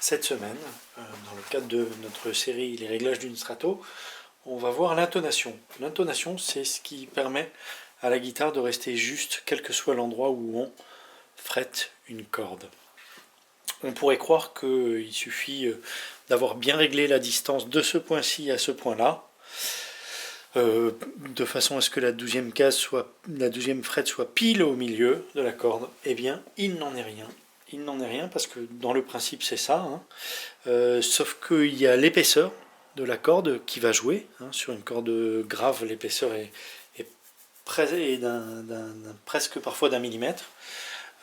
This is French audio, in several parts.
Cette semaine, dans le cadre de notre série Les réglages d'une strato, on va voir l'intonation. L'intonation, c'est ce qui permet à la guitare de rester juste, quel que soit l'endroit où on frette une corde. On pourrait croire qu'il suffit d'avoir bien réglé la distance de ce point-ci à ce point-là, de façon à ce que la 12e frette soit pile au milieu de la corde. Eh bien, il n'en est rien. Il n'en est rien parce que dans le principe c'est ça, hein. Sauf qu'il y a l'épaisseur de la corde qui va jouer. Hein. Sur une corde grave, l'épaisseur est presque parfois d'1 millimètre,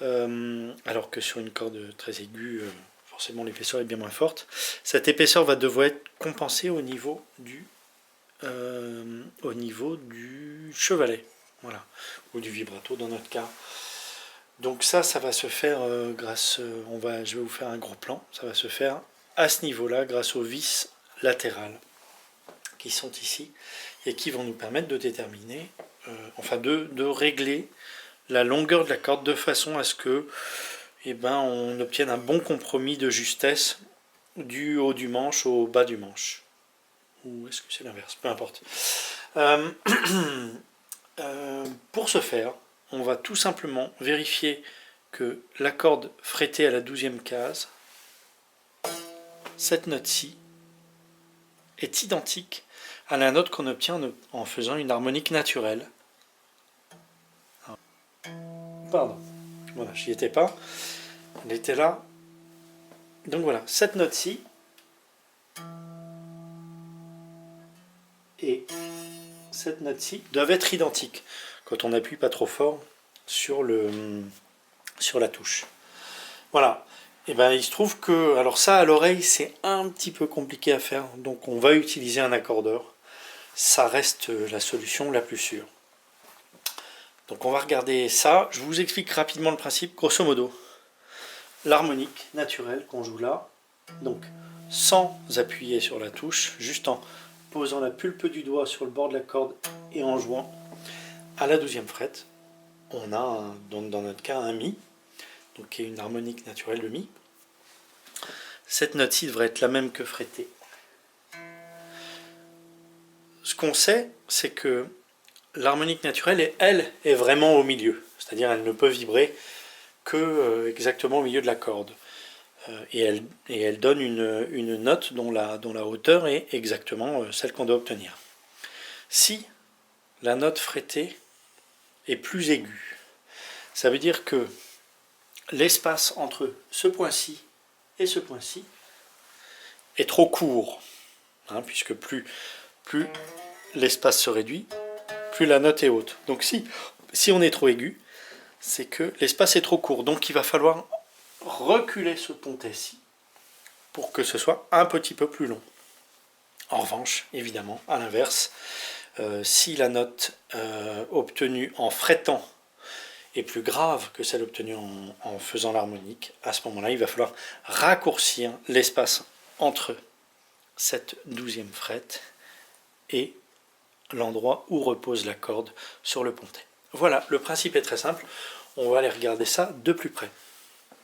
alors que sur une corde très aiguë, forcément l'épaisseur est bien moins forte. Cette épaisseur va devoir être compensée au niveau du chevalet, voilà, ou du vibrato dans notre cas. Donc ça va se faire je vais vous faire un gros plan, ça va se faire à ce niveau-là grâce aux vis latérales qui sont ici et qui vont nous permettre de déterminer, de régler la longueur de la corde de façon à ce que on obtienne un bon compromis de justesse du haut du manche au bas du manche. Ou est-ce que c'est l'inverse? Peu importe. Pour ce faire, on va tout simplement vérifier que la corde frettée à la 12e case, cette note-ci, est identique à la note qu'on obtient en faisant une harmonique naturelle. Pardon, voilà, j'y étais pas, elle était là. Donc voilà, cette note-ci et cette note-ci doivent être identiques quand on n'appuie pas trop fort sur la touche. Voilà. Et il se trouve que, alors ça à l'oreille c'est un petit peu compliqué à faire, donc on va utiliser un accordeur. Ça reste la solution la plus sûre. Donc on va regarder ça. Je vous explique rapidement le principe. Grosso modo, l'harmonique naturelle qu'on joue là, donc sans appuyer sur la touche, juste en posant la pulpe du doigt sur le bord de la corde et en jouant à la 12e frette, on a donc dans notre cas un Mi, donc qui est une harmonique naturelle de Mi. Cette note-ci devrait être la même que frettée. Ce qu'on sait, c'est que l'harmonique naturelle, elle, est vraiment au milieu, c'est-à-dire elle ne peut vibrer que exactement au milieu de la corde. Et elle donne une note dont la hauteur est exactement celle qu'on doit obtenir. Si la note frettée est plus aiguë, ça veut dire que l'espace entre ce point-ci et ce point-ci est trop court, hein, puisque plus l'espace se réduit, plus la note est haute. Donc si on est trop aigu, c'est que l'espace est trop court. Donc il va falloir reculer ce pontet-ci pour que ce soit un petit peu plus long. En revanche, évidemment, à l'inverse, si la note obtenue en frettant est plus grave que celle obtenue en faisant l'harmonique, à ce moment-là, il va falloir raccourcir l'espace entre cette 12e frette et l'endroit où repose la corde sur le pontet. Voilà, le principe est très simple. On va aller regarder ça de plus près.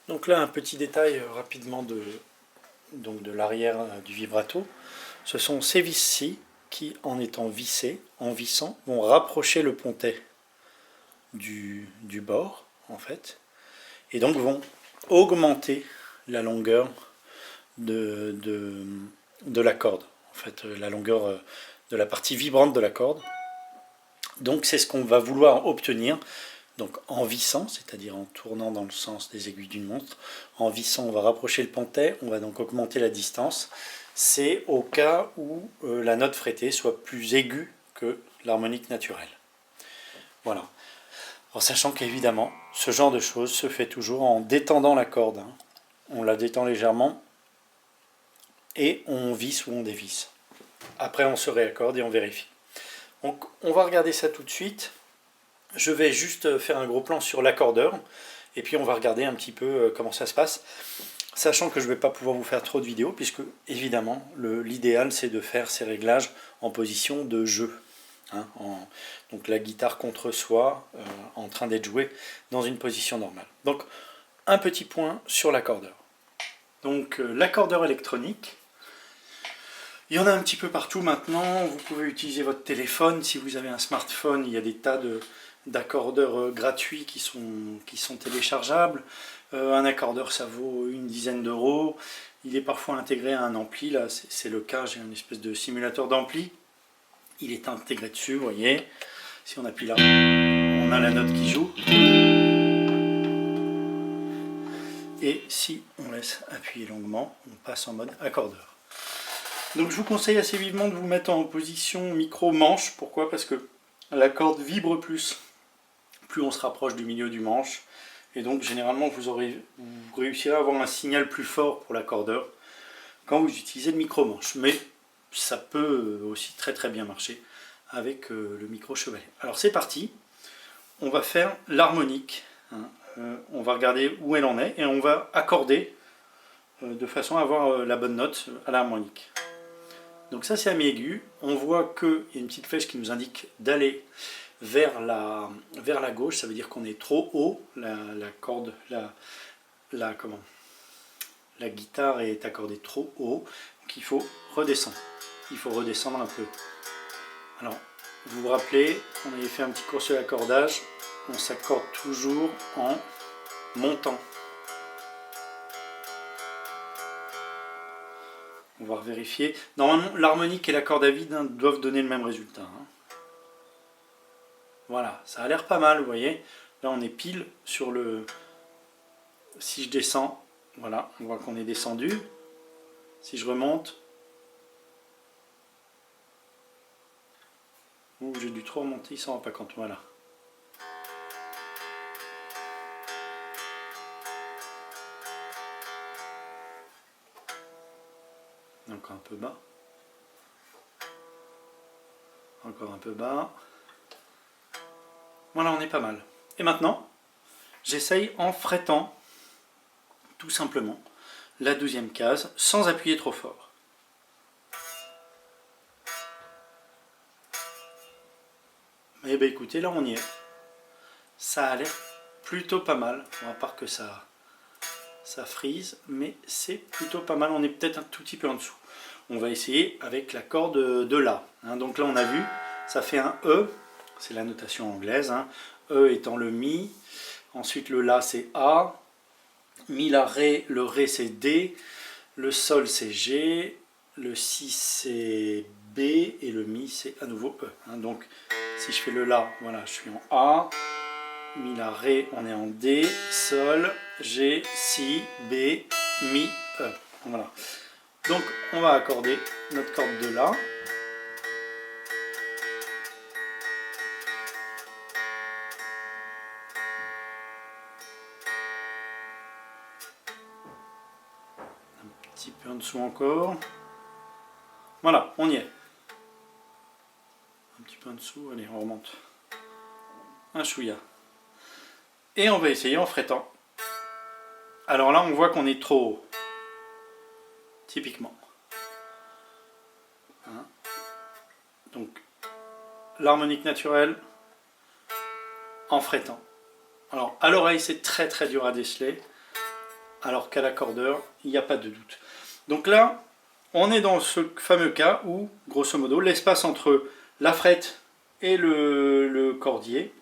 Donc là, un petit détail rapidement de l'arrière du vibrato. Ce sont ces vis-ci qui, en étant vissés, en vissant, vont rapprocher le pontet du bord, en fait, et donc vont augmenter la longueur de la corde, en fait, la longueur de la partie vibrante de la corde. Donc c'est ce qu'on va vouloir obtenir. Donc en vissant, c'est-à-dire en tournant dans le sens des aiguilles d'une montre, en vissant on va rapprocher le pontet, on va donc augmenter la distance. C'est au cas où la note frettée soit plus aiguë que l'harmonique naturelle. Voilà. En sachant qu'évidemment, ce genre de choses se fait toujours en détendant la corde. Hein. On la détend légèrement et on visse ou on dévisse. Après on se réaccorde et on vérifie. Donc on va regarder ça tout de suite. Je vais juste faire un gros plan sur l'accordeur et puis on va regarder un petit peu comment ça se passe, sachant que je ne vais pas pouvoir vous faire trop de vidéos puisque évidemment l'idéal c'est de faire ces réglages en position de jeu, hein, donc la guitare contre soi en train d'être jouée dans une position normale. Donc un petit point sur l'accordeur. Donc l'accordeur électronique, il y en a un petit peu partout maintenant. Vous pouvez utiliser votre téléphone. Si vous avez un smartphone, il y a des tas d'accordeurs gratuits qui sont téléchargeables. Un accordeur, ça vaut une dizaine d'euros. Il est parfois intégré à un ampli. Là, c'est le cas. J'ai une espèce de simulateur d'ampli. Il est intégré dessus, vous voyez. Si on appuie là, on a la note qui joue. Et si on laisse appuyer longuement, on passe en mode accordeur. Donc je vous conseille assez vivement de vous mettre en position micro-manche. Pourquoi? Parce que la corde vibre plus on se rapproche du milieu du manche. Et donc généralement vous réussirez à avoir un signal plus fort pour l'accordeur quand vous utilisez le micro-manche. Mais ça peut aussi très très bien marcher avec le micro-chevalet. Alors c'est parti, on va faire l'harmonique. On va regarder où elle en est et on va accorder de façon à avoir la bonne note à l'harmonique. Donc ça c'est à mi aigu. On voit qu'il y a une petite flèche qui nous indique d'aller vers la gauche. Ça veut dire qu'on est trop haut. La corde, la guitare est accordée trop haut. Donc il faut redescendre. Il faut redescendre un peu. Alors vous vous rappelez, on avait fait un petit cours sur l'accordage. On s'accorde toujours en montant. On va vérifier. Normalement, l'harmonique et la corde à vide doivent donner le même résultat. Voilà, ça a l'air pas mal, vous voyez. Là, on est pile sur le... Si je descends, voilà, on voit qu'on est descendu. Si je remonte... Ouh, j'ai dû trop remonter, il s'en rend pas compte, voilà. Encore un peu bas. Encore un peu bas. Voilà, on est pas mal. Et maintenant, j'essaye en frettant, tout simplement, la 12e case, sans appuyer trop fort. Et bien écoutez, là on y est. Ça a l'air plutôt pas mal, à part que ça frise, mais c'est plutôt pas mal. On est peut-être un tout petit peu en dessous. On va essayer avec la corde de La. Donc là on a vu, ça fait un E, c'est la notation anglaise. E étant le Mi, ensuite le La c'est A, Mi, La, Ré, le Ré c'est D, le Sol c'est G, le Si c'est B et le Mi c'est à nouveau E. Donc si je fais le La, voilà, je suis en A, Mi, La, Ré, on est en D, Sol, G, Si, B, Mi, E. Voilà. Donc on va accorder notre corde de La. Un petit peu en dessous encore. Voilà, on y est. Un petit peu en dessous, allez, on remonte. Un chouïa. Et on va essayer en frettant. Alors là, on voit qu'on est trop haut. Typiquement. Donc, l'harmonique naturelle en frettant. Alors, à l'oreille, c'est très très dur à déceler, alors qu'à l'accordeur, il n'y a pas de doute. Donc là, on est dans ce fameux cas où, grosso modo, l'espace entre la frette et le cordier,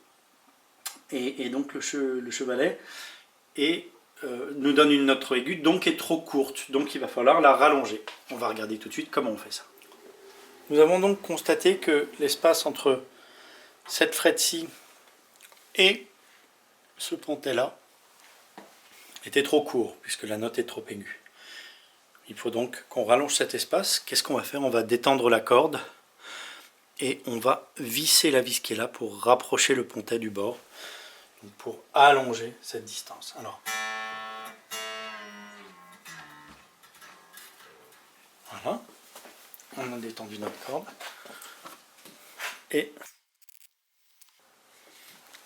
et donc le chevalet, nous donne une note trop aiguë, donc est trop courte. Donc il va falloir la rallonger. On va regarder tout de suite comment on fait ça. Nous avons donc constaté que l'espace entre cette frette-ci et ce pontet-là était trop court, puisque la note est trop aiguë. Il faut donc qu'on rallonge cet espace. Qu'est-ce qu'on va faire? On va détendre la corde et on va visser la vis qui est là pour rapprocher le pontet du bord, donc pour allonger cette distance. Alors, voilà, on a détendu notre corde et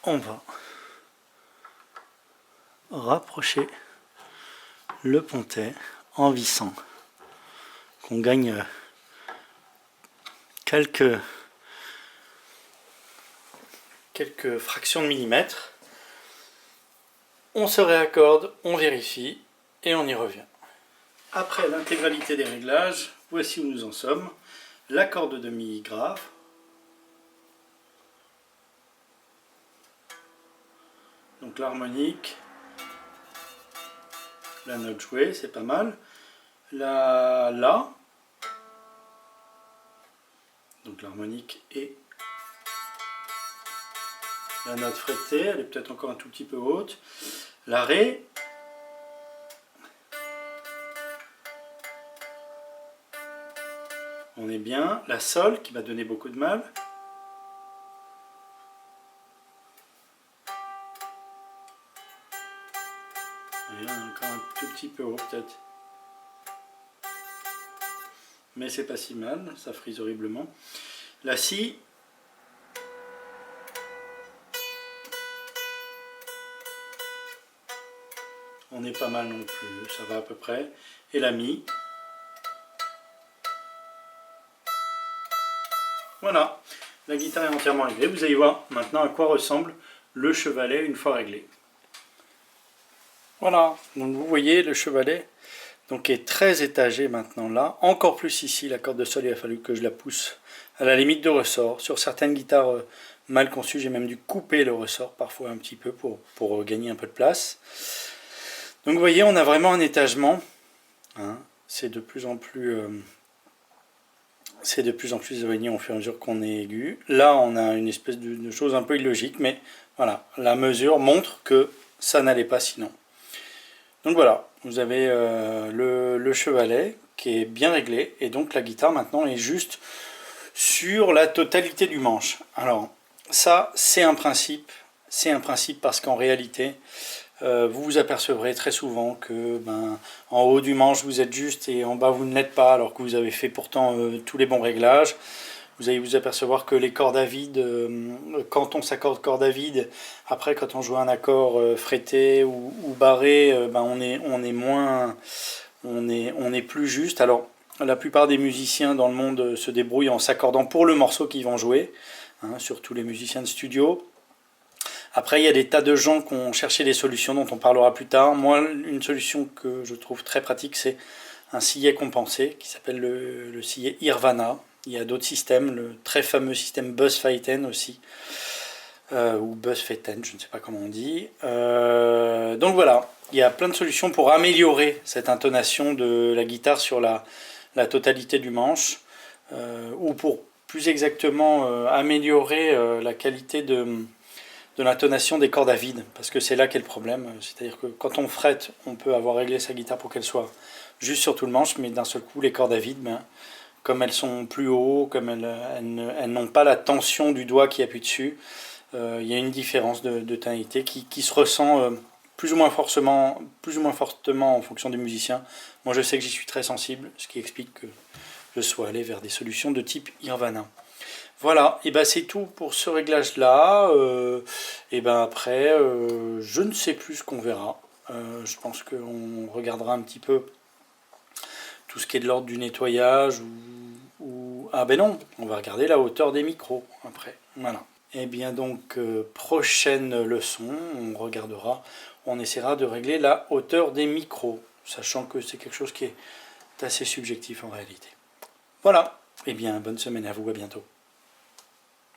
on va rapprocher le pontet en vissant, qu'on gagne quelques fractions de millimètres. On se réaccorde, on vérifie et on y revient. après l'intégralité des réglages, voici où nous en sommes. La corde de mi grave. Donc l'harmonique. La note jouée, c'est pas mal. La. Donc l'harmonique et la note frétée, elle est peut-être encore un tout petit peu haute. La Ré. On est bien. La Sol qui va donner beaucoup de mal. Et on est encore un tout petit peu haut peut-être. Mais c'est pas si mal, ça frise horriblement. La Si. On n'est pas mal non plus, ça va à peu près. Et la Mi. Voilà, la guitare est entièrement réglée. Vous allez voir maintenant à quoi ressemble le chevalet une fois réglé. Voilà, donc vous voyez le chevalet donc est très étagé maintenant là. Encore plus ici, la corde de sol, il a fallu que je la pousse à la limite de ressort. Sur certaines guitares mal conçues, j'ai même dû couper le ressort parfois un petit peu pour gagner un peu de place. Donc vous voyez, on a vraiment un étagement. Hein, c'est de plus en plus éloigné au fur et à mesure qu'on est aigu. Là, on a une espèce de chose un peu illogique, mais voilà, la mesure montre que ça n'allait pas sinon. Donc voilà, vous avez le chevalet qui est bien réglé, et donc la guitare maintenant est juste sur la totalité du manche. Alors ça, c'est un principe parce qu'en réalité, vous vous apercevrez très souvent que en haut du manche vous êtes juste et en bas vous ne l'êtes pas, alors que vous avez fait pourtant tous les bons réglages. Vous allez vous apercevoir que les cordes à vide, quand on s'accorde corde à vide, après quand on joue un accord frété ou barré, on est plus juste. Alors la plupart des musiciens dans le monde se débrouillent en s'accordant pour le morceau qu'ils vont jouer, hein, surtout les musiciens de studio. Après, il y a des tas de gens qui ont cherché des solutions dont on parlera plus tard. Moi, une solution que je trouve très pratique, c'est un sillet compensé qui s'appelle le sillet Irvana. Il y a d'autres systèmes, le très fameux système Buzz-Feiten aussi, ou Buzz-Feiten, je ne sais pas comment on dit. Donc voilà, il y a plein de solutions pour améliorer cette intonation de la guitare sur la totalité du manche, ou pour plus exactement améliorer la qualité de l'intonation des cordes à vide, parce que c'est là qu'est le problème. C'est-à-dire que quand on frette, on peut avoir réglé sa guitare pour qu'elle soit juste sur tout le manche, mais d'un seul coup, les cordes à vide, comme elles sont plus haut, comme elles n'ont pas la tension du doigt qui appuie dessus, il y a une différence de tonalité qui se ressent plus ou moins fortement en fonction des musiciens. Moi, je sais que j'y suis très sensible, ce qui explique que je sois allé vers des solutions de type Irvana. Voilà, et c'est tout pour ce réglage-là. Après, je ne sais plus ce qu'on verra. Je pense qu'on regardera un petit peu tout ce qui est de l'ordre du nettoyage Ah ben non, on va regarder la hauteur des micros après. Voilà. Et bien donc, prochaine leçon, on essaiera de régler la hauteur des micros, sachant que c'est quelque chose qui est assez subjectif en réalité. Voilà, et bien bonne semaine à vous, à bientôt.